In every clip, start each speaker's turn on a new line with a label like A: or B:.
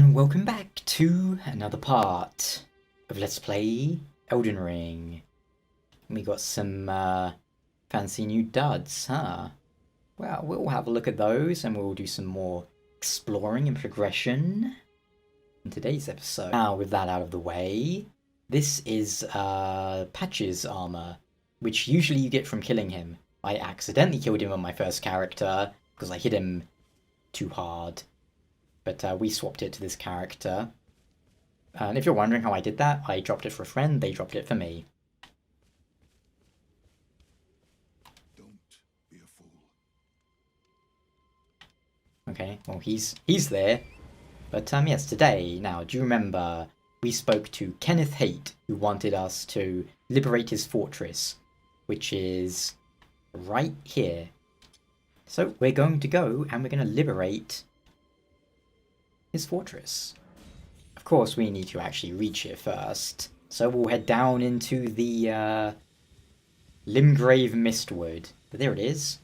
A: And welcome back to another part of Let's Play Elden Ring. We got some fancy new duds, huh? Well, we'll have a look at those and we'll do some more exploring and progression in today's episode. Now, with that out of the way, this is Patch's armor, which usually you get from killing him. I accidentally killed him on my first character because I hit him too hard. But we swapped it to this character. And if you're wondering how I did that, I dropped it for a friend, they dropped it for me.
B: Don't be a fool.
A: Okay, well he's there. But yes, today, now, do you remember we spoke to Kenneth Haight, who wanted us to liberate his fortress, which is right here. So we're going to go and we're going to liberate his fortress. Of course, we need to actually reach it first. So we'll head down into the Limgrave Mistwood. But there it is.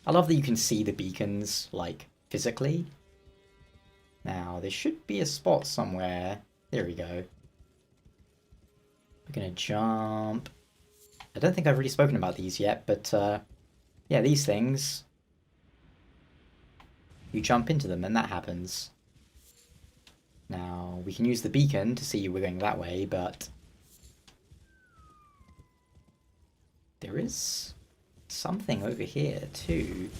A: I love that you can see the beacons, like, physically. Now, there should be a spot somewhere. There we go. We're gonna jump. I don't think I've really spoken about these yet, but yeah, these things, you jump into them and that happens. Now, we can use the beacon to see we're going that way, but there is something over here too.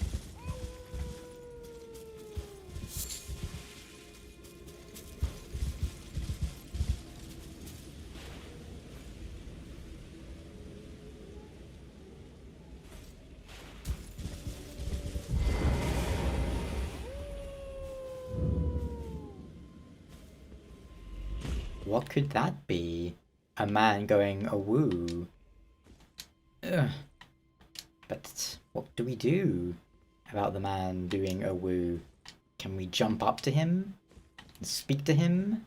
A: What could that be? A man going a woo. Ugh. But what do we do about the man doing a woo? Can we jump up to him and speak to him?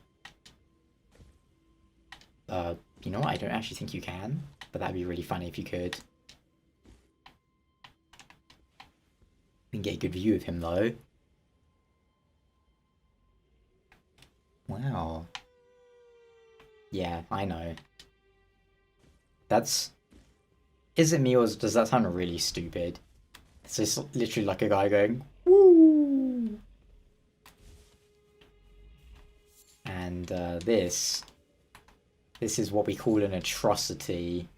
A: You know what? I don't actually think you can, but that'd be really funny if you could. We can get a good view of him though. Wow. Yeah, I know. That's... Is it me or does that sound really stupid? It's just literally like a guy going, woo! And this is what we call an atrocity.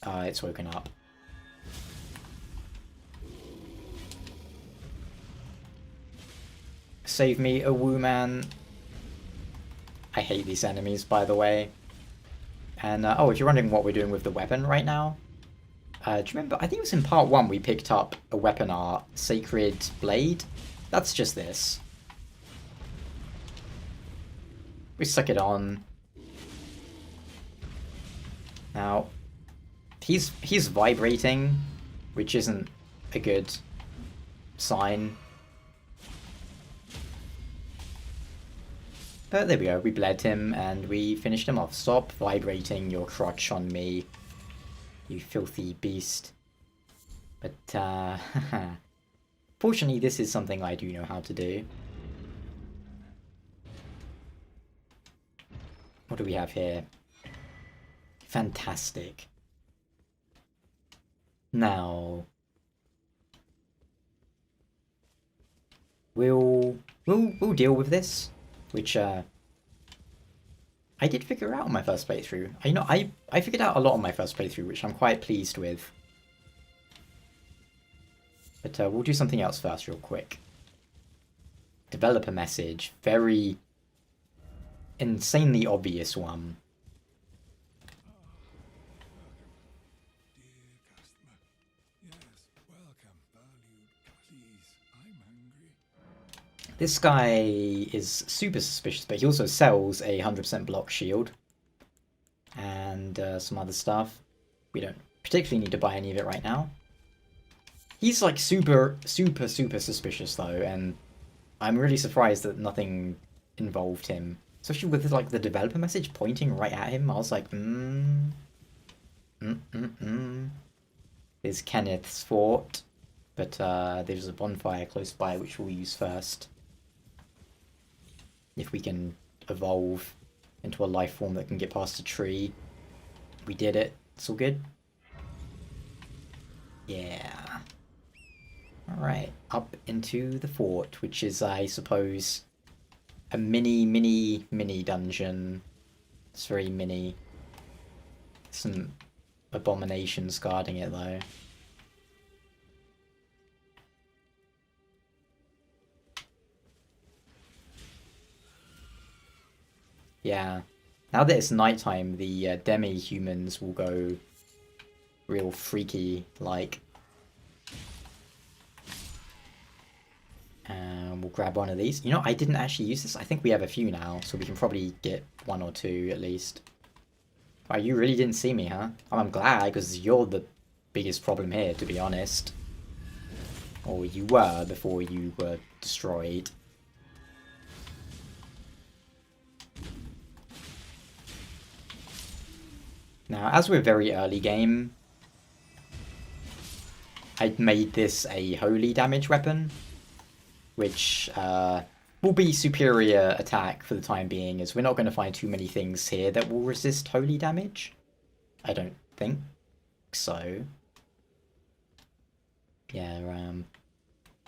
A: It's woken up. Save me, a woo man. I hate these enemies, by the way. And, oh, if you're wondering what we're doing with the weapon right now, do you remember, I think it was in part 1 we picked up a weapon art, Sacred Blade. That's just this. We suck it on. Now, he's vibrating, which isn't a good sign. But there we go, we bled him and we finished him off. Stop vibrating your crotch on me, you filthy beast. But, fortunately this is something I do know how to do. What do we have here? Fantastic. Now, we'll deal with this. Which, I did figure out on my first playthrough. I figured out a lot on my first playthrough, which I'm quite pleased with. But we'll do something else first real quick. Developer message. Very insanely obvious one. This guy is super suspicious, but he also sells a 100% block shield. And some other stuff. We don't particularly need to buy any of it right now. He's like super suspicious though, and I'm really surprised that nothing involved him. Especially with like the developer message pointing right at him, I was like, There's Kenneth's fort, but there's a bonfire close by which we'll use first. if we can evolve into a life form that can get past a tree. We did it. It's all good. Yeah. Alright, up into the fort, which is, I suppose, a mini dungeon. It's very mini. Some abominations guarding it, though. Yeah. Now that it's nighttime, the demi-humans will go real freaky, like. We'll grab one of these. You know, I didn't actually use this. I think we have a few now, so we can probably get one or two at least. Oh, you really didn't see me, huh? Oh, I'm glad, because you're the biggest problem here, to be honest. Or you were before you were destroyed. Now, as we're very early game, I made this a holy damage weapon, which will be superior attack for the time being, as we're not going to find too many things here that will resist holy damage. I don't think so. Yeah,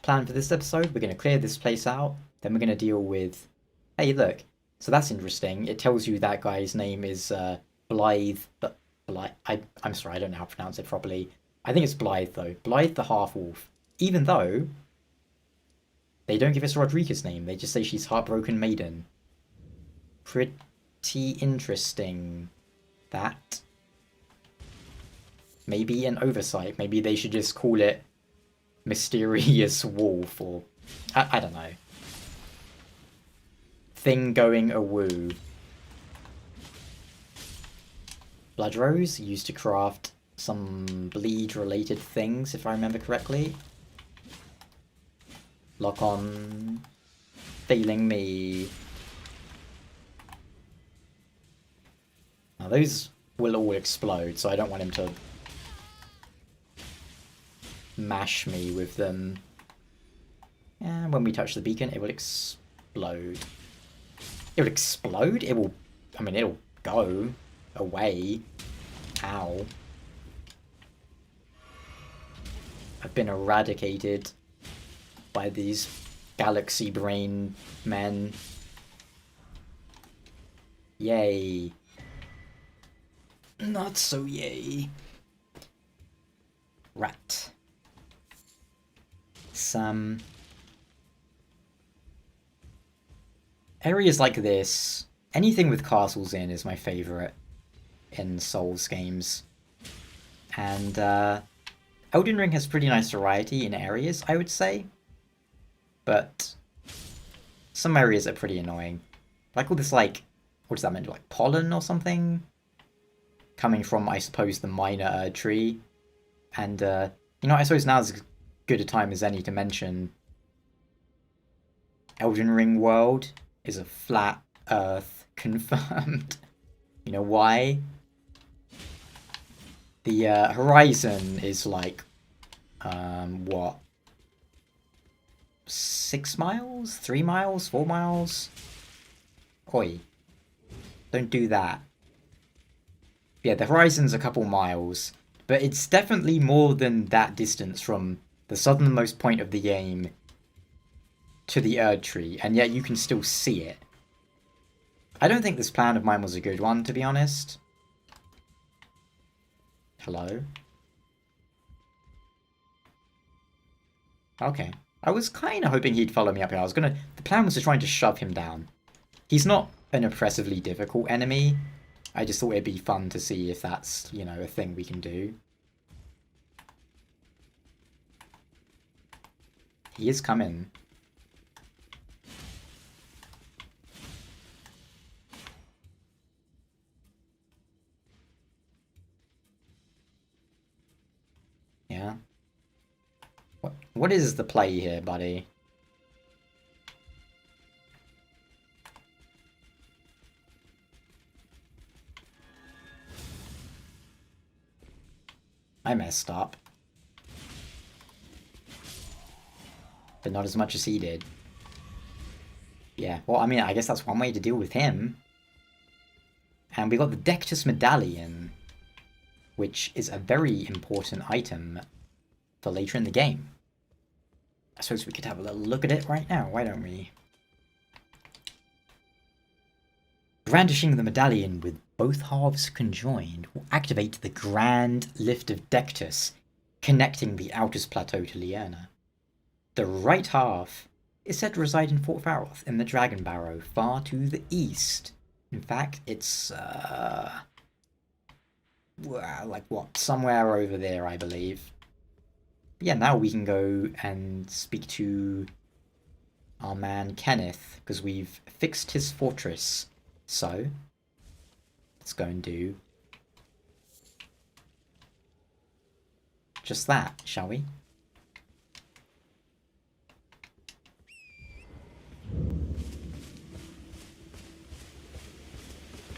A: plan for this episode, we're going to clear this place out, then we're going to deal with... Hey, look, so that's interesting. It tells you that guy's name is Blythe, but I'm sorry, I don't know how to pronounce it properly. I think it's Blythe, though. Blythe the Half-Wolf. Even though they don't give us Rodriguez's name, they just say she's Heartbroken Maiden. Pretty interesting, that. Maybe an oversight. Maybe they should just call it Mysterious Wolf, or... I don't know. Thing going awoo. Blood Rose, used to craft some bleed-related things, if I remember correctly. Lock on. Failing me. Now those will all explode, so I don't want him to mash me with them. And when we touch the beacon, it will explode. It will explode? It will... I mean, it'll go away. Ow. I've been eradicated by these galaxy brain men. Yay. Not so yay. Rat. Some areas like this, anything with castles in is my favorite in Souls games. And Elden Ring has pretty nice variety in areas, I would say. But some areas are pretty annoying. Like all this, like, what does that mean? Like pollen or something? Coming from, I suppose, the minor tree. And, you know, I suppose now's as good a time as any to mention Elden Ring world is a flat earth confirmed. You know why? The horizon is like, what? 6 miles? 3 miles? 4 miles? Oi. Don't do that. Yeah, the horizon's a couple miles, but it's definitely more than that distance from the southernmost point of the game to the Erd Tree, and yet you can still see it. I don't think this plan of mine was a good one, to be honest. Hello? Okay. I was kind of hoping he'd follow me up here. The plan was to try and just shove him down. He's not an oppressively difficult enemy. I just thought it'd be fun to see if that's, you know, a thing we can do. He is coming. Yeah. What is the play here, buddy? I messed up. But not as much as he did. Yeah, well, I mean, I guess that's one way to deal with him. And we got the Dectus Medallion, which is a very important item for later in the game. I suppose we could have a little look at it right now, why don't we? Brandishing the medallion with both halves conjoined will activate the Grand Lift of Dectus, connecting the Altus Plateau to Liurna. The right half is said to reside in Fort Varoth in the Dragon Barrow, far to the east. In fact, it's, like what, somewhere over there, I believe. But yeah, now we can go and speak to our man Kenneth, because we've fixed his fortress. So, let's go and do just that, shall we?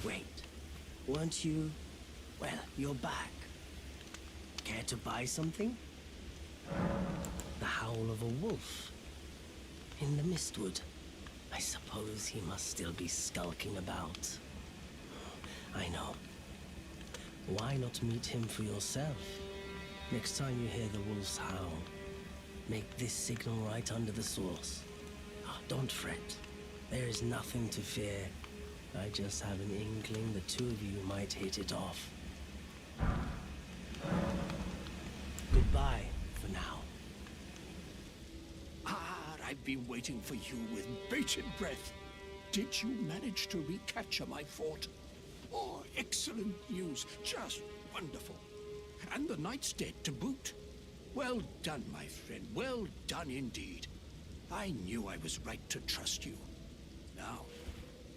C: Wait, weren't you? Well, you're back. Care to buy something? The howl of a wolf in the mistwood. I suppose he must still be skulking about. I know. Why not meet him for yourself? Next time you hear the wolf's howl, make this signal right under the source. Don't fret. There is nothing to fear. I just have an inkling the two of you might hit it off. Goodbye for now.
B: I've been waiting for you with bated breath. Did you manage to recapture my fort? Oh, excellent news. Just wonderful. And the knight's dead to boot. Well done, my friend. Well done indeed. I knew I was right to trust you. Now,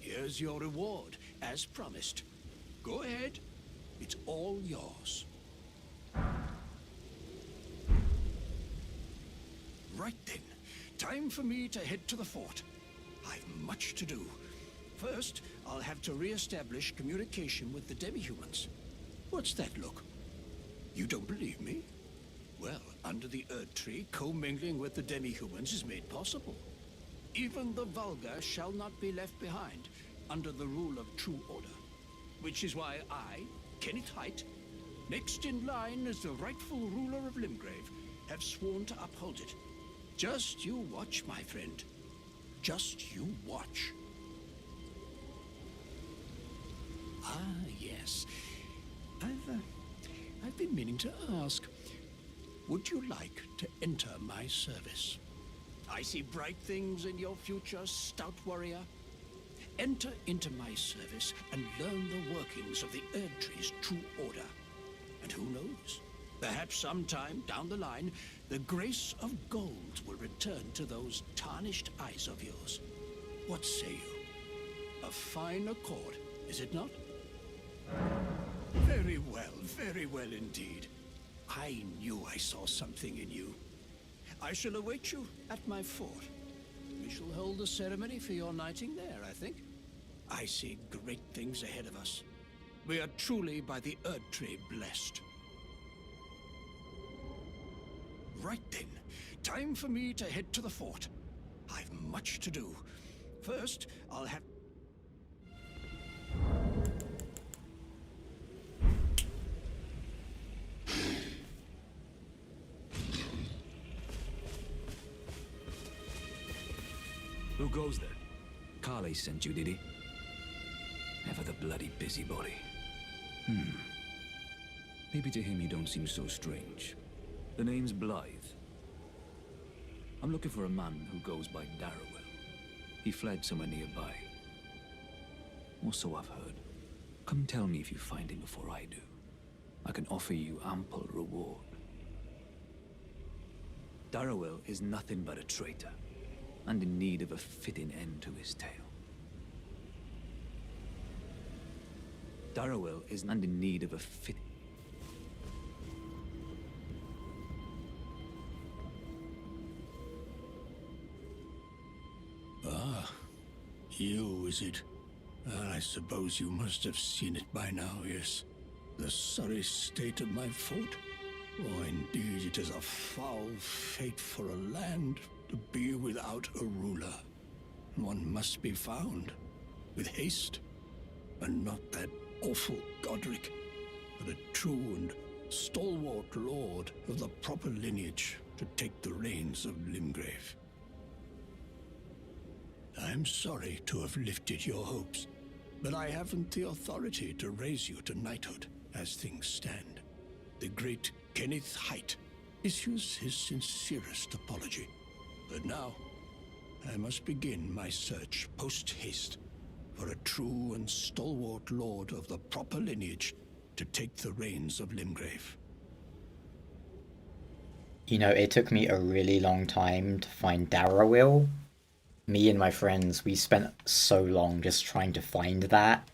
B: here's your reward, as promised. Go ahead. It's all yours. Right then. Time for me to head to the fort. I've much to do. First, I'll have to re-establish communication with the demi-humans. What's that look? You don't believe me? Well, under the Erd Tree, commingling with the demi-humans is made possible. Even the vulgar shall not be left behind, under the rule of true order. Which is why I, Kenneth Haight, next in line as the rightful ruler of Limgrave, have sworn to uphold it. Just you watch, my friend. Just you watch. Ah, yes. I've been meaning to ask. Would you like to enter my service? I see bright things in your future, stout warrior. Enter into my service and learn the workings of the Erd Tree's true order. And who knows? Perhaps sometime down the line, the grace of gold will return to those tarnished eyes of yours. What say you? A fine accord, is it not? Very well indeed. I knew I saw something in you. I shall await you at my fort. We shall hold the ceremony for your knighting there, I think. I see great things ahead of us. We are truly by the Erd Tree blessed. Right then, time for me to head to the fort. I've much to do. First, I'll have...
D: Who goes there? Carley sent you, did he? Never the bloody busybody. Maybe to him you don't seem so strange. The name's Blythe. I'm looking for a man who goes by Darrowell. He fled somewhere nearby. Or so I've heard. Come tell me if you find him before I do. I can offer you ample reward. Darrowell is nothing but a traitor, and in need of a fitting end to his tale. Darrowell is and in need of a fit.
B: Ah, you, is it? I suppose you must have seen it by now, yes. The sorry state of my fort. Oh, indeed, it is a foul fate for a land to be without a ruler. one must be found, with haste, and not that awful Godric, but a true and stalwart lord of the proper lineage to take the reins of Limgrave. I'm sorry to have lifted your hopes, but I haven't the authority to raise you to knighthood as things stand. The great Kenneth Height issues his sincerest apology. But now, I must begin my search post-haste for a true and stalwart lord of the proper lineage to take the reins of Limgrave.
A: You know, it took me a really long time to find Darrowil. Me and my friends, we spent so long just trying to find that.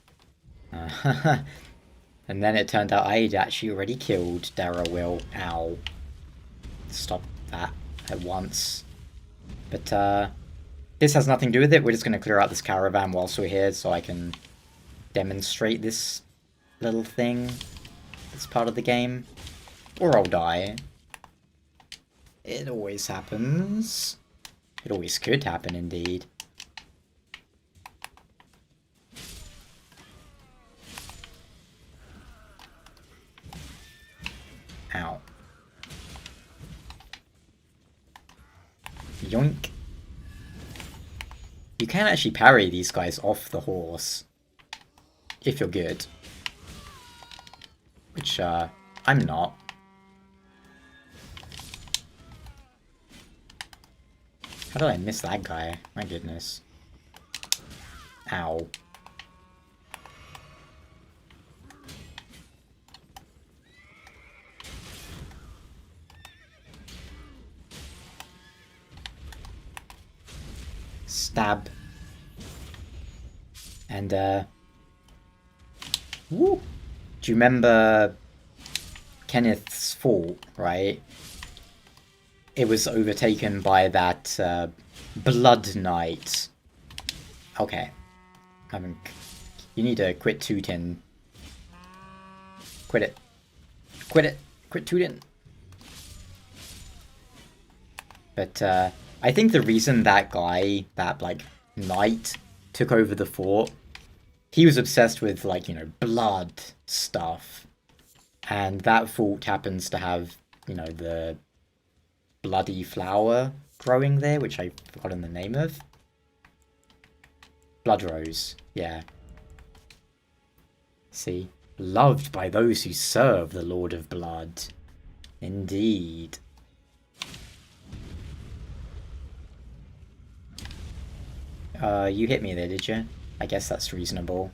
A: And then it turned out I had actually already killed Darrowil. Ow. Stop that at once. But, this has nothing to do with it. We're just going to clear out this caravan whilst we're here so I can demonstrate this little thing. This part of the game. Or I'll die. It always happens. It always could happen, indeed. Ow. Yoink. You can actually parry these guys off the horse. If you're good. Which, I'm not. How did I miss that guy? My goodness. Ow. Stab. And, woo! Do you remember Kenneth's fort, right? It was overtaken by that Blood Knight. Okay. You need to quit tooting. Quit it. Quit it. Quit tooting. But I think the reason that guy, that like knight, took over the fort, he was obsessed with like, you know, blood stuff. And that fort happens to have, you know, the bloody flower growing there, which I've forgotten the name of. Blood rose, yeah. See? Loved by those who serve the Lord of Blood. Indeed. You hit me there, did you? I guess that's reasonable.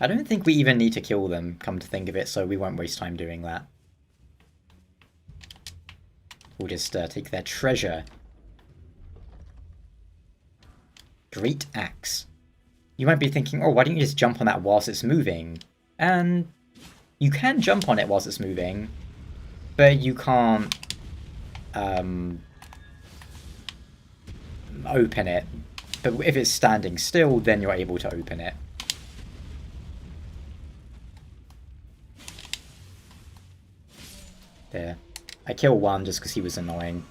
A: I don't think we even need to kill them, come to think of it, so we won't waste time doing that. We'll just take their treasure. Great axe. You might be thinking, oh, why don't you just jump on that whilst it's moving? And you can jump on it whilst it's moving, but you can't open it. But if it's standing still, then you're able to open it. There. I killed one just because he was annoying.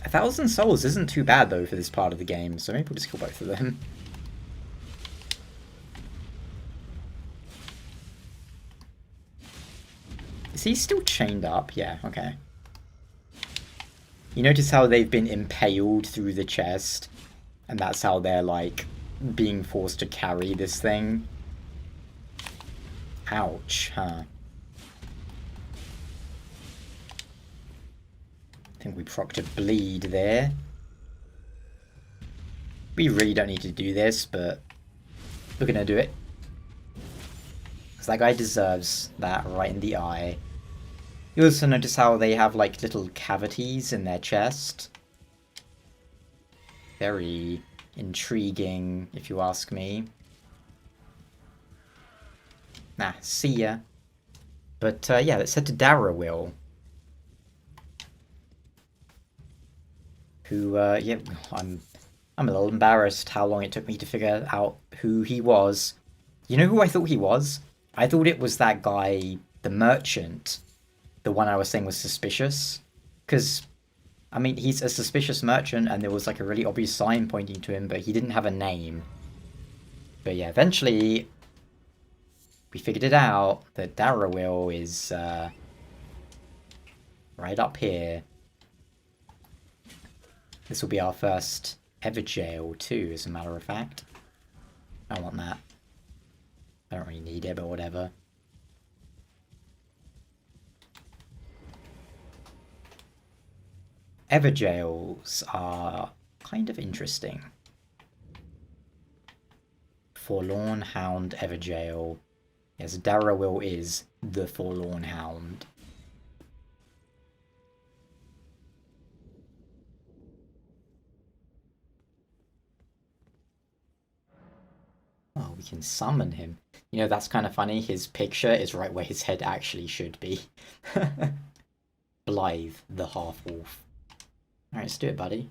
A: 1,000 souls isn't too bad, though, for this part of the game, so maybe we'll just kill both of them. Is he still chained up? Yeah, okay. You notice how they've been impaled through the chest, and that's how they're, like, being forced to carry this thing? Ouch, huh? I think we procced a bleed there. We really don't need to do this, but we're gonna do it. Because that guy deserves that right in the eye. You also notice how they have like little cavities in their chest. Very intriguing, if you ask me. Nah, see ya. But yeah, let's head to Darrowil. Who, yeah, I'm a little embarrassed how long it took me to figure out who he was. You know who I thought he was? I thought it was that guy, the merchant. The one I was saying was suspicious. Because I mean, he's a suspicious merchant, and there was like a really obvious sign pointing to him, but he didn't have a name. But yeah, eventually we figured it out that Darrowil is right up here. This will be our first ever jail too, as a matter of fact. I want that. I don't really need it, but whatever. Ever jails are kind of interesting. Forlorn Hound Everjail. Yes, Darrowil is the Forlorn Hound. Oh, we can summon him. You know, that's kind of funny. His picture is right where his head actually should be. Blythe, the half-wolf. Alright, let's do it, buddy.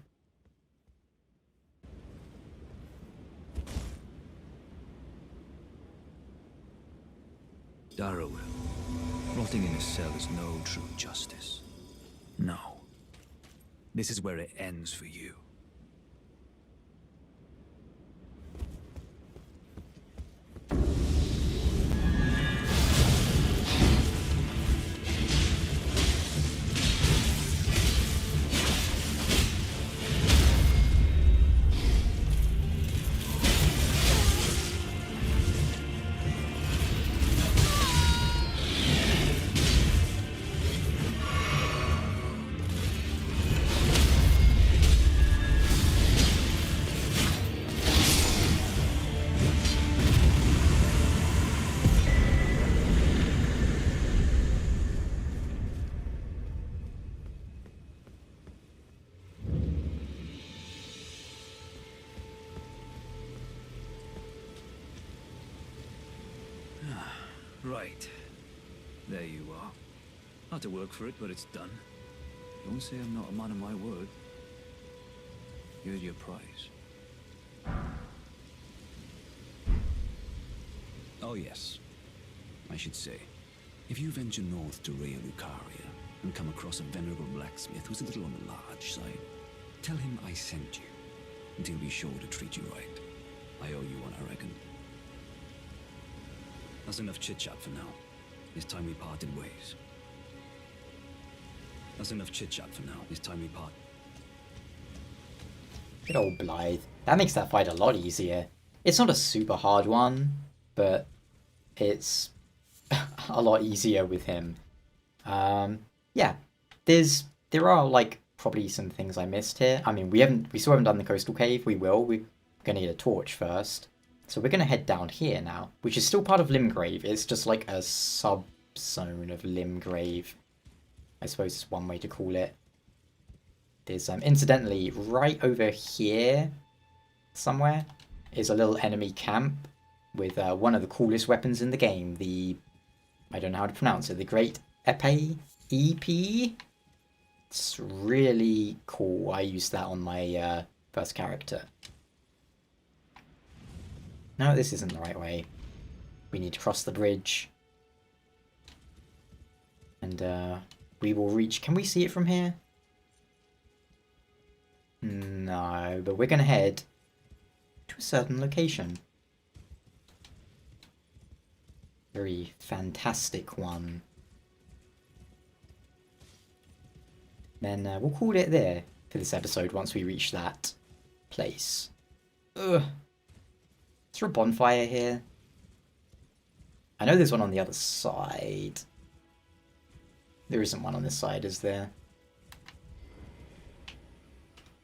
D: Darrowil. Rotting in a cell is no true justice. No. This is where it ends for you. Right. There you are. Had to work for it, but it's done. Don't say I'm not a man of my word. Here's your prize. Oh yes. I should say, if you venture north to Rhea Lucaria and come across a venerable blacksmith who's a little on the large side, tell him I sent you, and he'll be sure to treat you right. I owe you one, I reckon. That's enough chit-chat for now. It's time we parted ways. That's enough chit-chat for now. It's time we part.
A: Good old Blythe. That makes that fight a lot easier. It's not a super hard one, but it's a lot easier with him. Yeah, there are like probably some things I missed here. I mean, we still haven't done the coastal cave. We will. We're gonna get a torch first. So we're going to head down here now, which is still part of Limgrave. It's just like a sub-zone of Limgrave. I suppose is one way to call it. There's, incidentally, right over here somewhere is a little enemy camp with one of the coolest weapons in the game. The, I don't know how to pronounce it, the Great Epee? EP? It's really cool. I used that on my first character. No, this isn't the right way. We need to cross the bridge. And we will reach... Can we see it from here? No, but we're going to head to a certain location. Very fantastic one. Then we'll call it there for this episode once we reach that place. Ugh. Is there a bonfire here? I know there's one on the other side. There isn't one on this side, is there?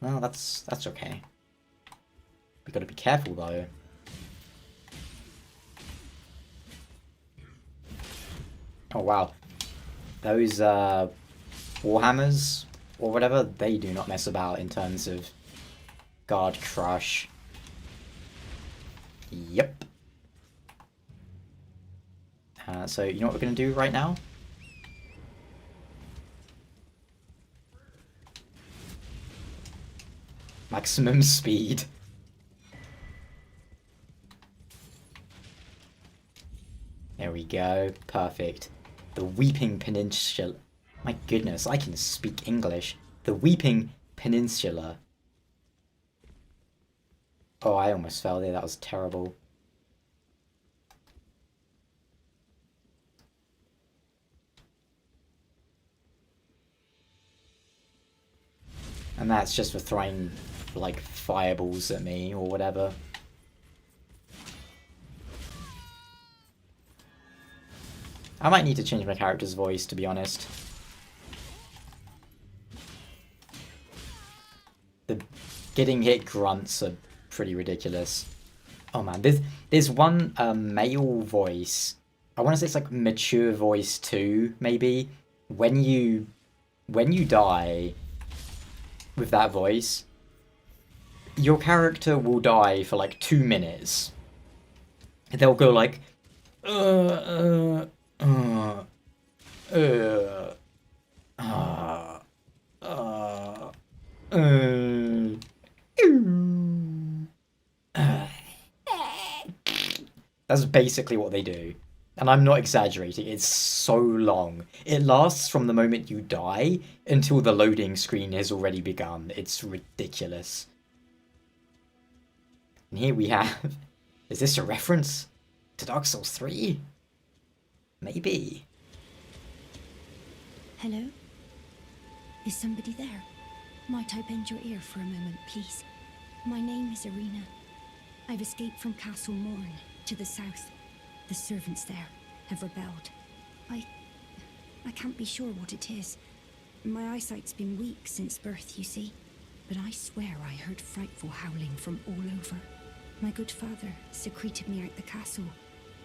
A: Well, that's okay. We gotta be careful though. Oh wow. Those Warhammers or whatever, they do not mess about in terms of guard crush. Yep. So you know what we're going to do right now? Maximum speed. There we go. Perfect. The Weeping Peninsula. My goodness, I can speak English. The Weeping Peninsula. Oh, I almost fell there. That was terrible. And that's just for throwing, like, fireballs at me or whatever. I might need to change my character's voice, to be honest. The getting hit grunts are pretty ridiculous. Oh man, there's one male voice. I want to say it's like mature voice 2, maybe. When you die with that voice, your character will die for like 2 minutes. They'll go like, uh, uh, uh, That's basically what they do. And I'm not exaggerating, it's so long. It lasts from the moment you die until the loading screen has already begun. It's ridiculous. And here we have... Is this a reference to Dark Souls 3? Maybe.
E: Hello? Is somebody there? Might I bend your ear for a moment, please? My name is Irina. I've escaped from Castle Morn to the south. The servants there have rebelled. I can't be sure what it is. My eyesight's been weak since birth, you see. But I swear I heard frightful howling from all over. My good father secreted me out the castle,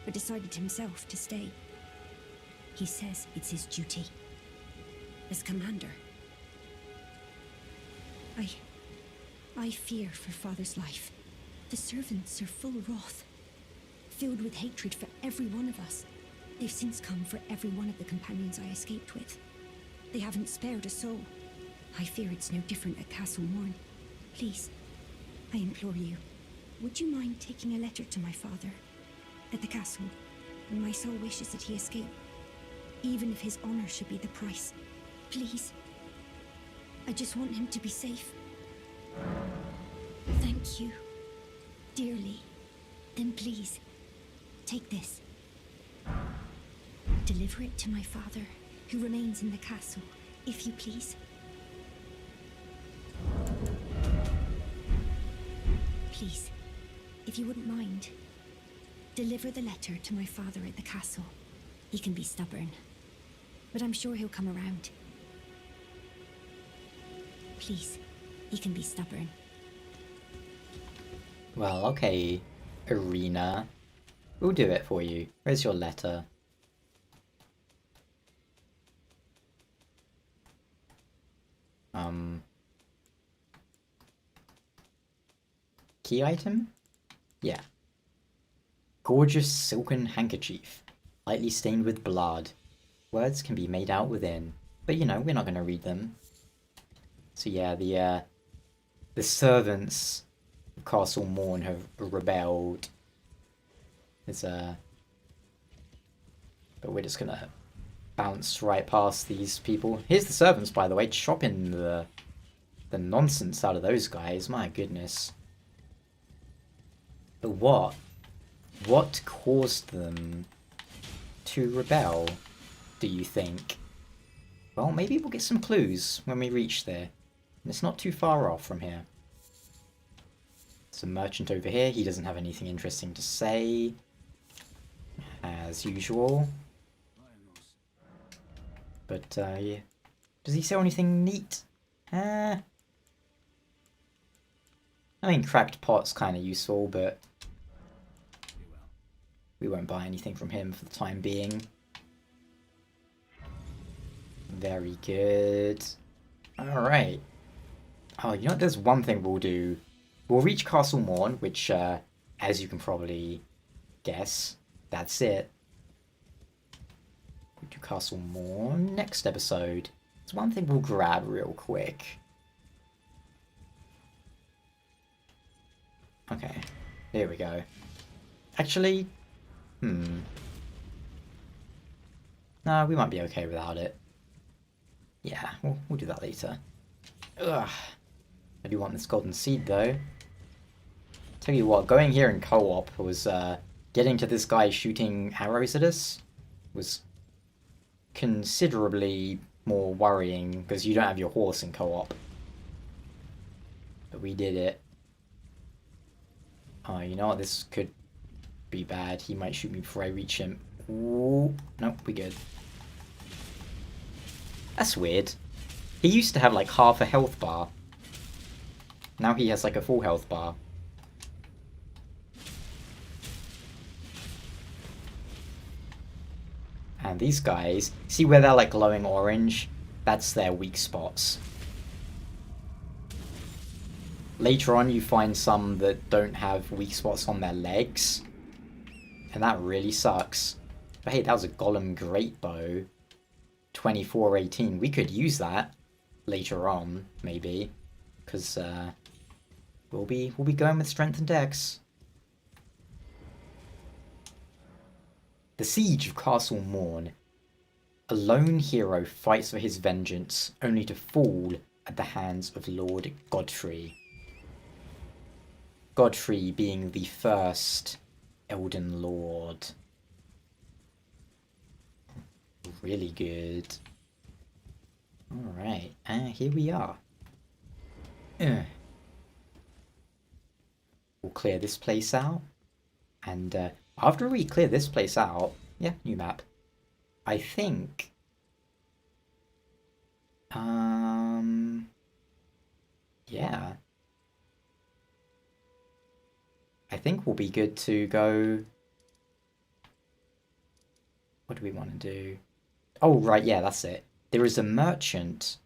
E: but decided himself to stay. He says it's his duty. As commander. I fear for father's life. The servants are full wrath, filled with hatred for every one of us. They've since come for every one of the companions I escaped with. They haven't spared a soul. I fear it's no different at Castle Morn. Please, I implore you, would you mind taking a letter to my father at the castle? My soul wishes that he escape, even if his honor should be the price. Please. I just want him to be safe. Thank you. Dearly. Then please, take this. Deliver it to my father, who remains in the castle, if you please. Please, if you wouldn't mind, deliver the letter to my father at the castle. He can be stubborn, but I'm sure he'll come around. Please, he can be stubborn.
A: Well, okay, Irina. We'll do it for you. Where's your letter? Key item? Yeah. Gorgeous silken handkerchief, lightly stained with blood. Words can be made out within, but you know, we're not going to read them. So yeah, the servants of Castle Morn have rebelled. But we're just gonna bounce right past these people. Here's the servants, by the way, chopping the nonsense out of those guys. My goodness. But what caused them to rebel, do you think? Well, maybe we'll get some clues when we reach there. And it's not too far off from here. There's a merchant over here. He doesn't have anything interesting to say, as usual. But, yeah. Does he sell anything neat? I mean, cracked pot's kind of useful, but we won't buy anything from him for the time being. Very good. Alright. Oh, you know what? There's one thing we'll do. We'll reach Castle Morn, which, as you can probably guess, that's it. We'll do Castle Morn next episode. There's one thing we'll grab real quick. Okay, here we go. Actually, no, we might be okay without it. Yeah, we'll do that later. Ugh. I do want this golden seed though. Tell you what, going here in co-op was getting to this guy shooting arrows at us was considerably more worrying because you don't have your horse in co-op. But we did it. Oh, you know what? This could be bad. He might shoot me before I reach him. Ooh. Nope, we good. That's weird. He used to have like half a health bar. Now he has like a full health bar. And these guys, see where they're like glowing orange? That's their weak spots. Later on you find some that don't have weak spots on their legs. And that really sucks. But hey, that was a Golem Great Bow. 2418. We could use that later on, maybe. Because we'll be going with strength and dex. The Siege of Castle Morn. A lone hero fights for his vengeance, only to fall at the hands of Lord Godfrey. Godfrey being the first Elden Lord. Really good. Alright, here we are. We'll clear this place out. And after we clear this place out, yeah, new map. I think... yeah. I think we'll be good to go... What do we want to do? Oh, right, yeah, that's it. There is a merchant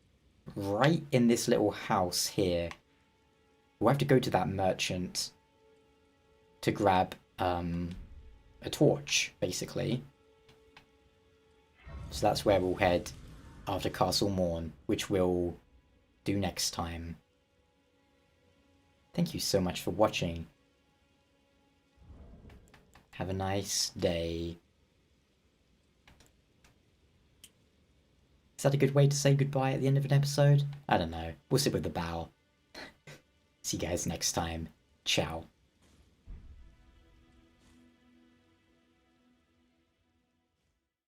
A: right in this little house here. We'll have to go to that merchant to grab a torch, basically. So that's where we'll head after Castle Morn, which we'll do next time. Thank you so much for watching. Have a nice day. Is that a good way to say goodbye at the end of an episode? I don't know. We'll sit with the bow. See you guys next time. Ciao.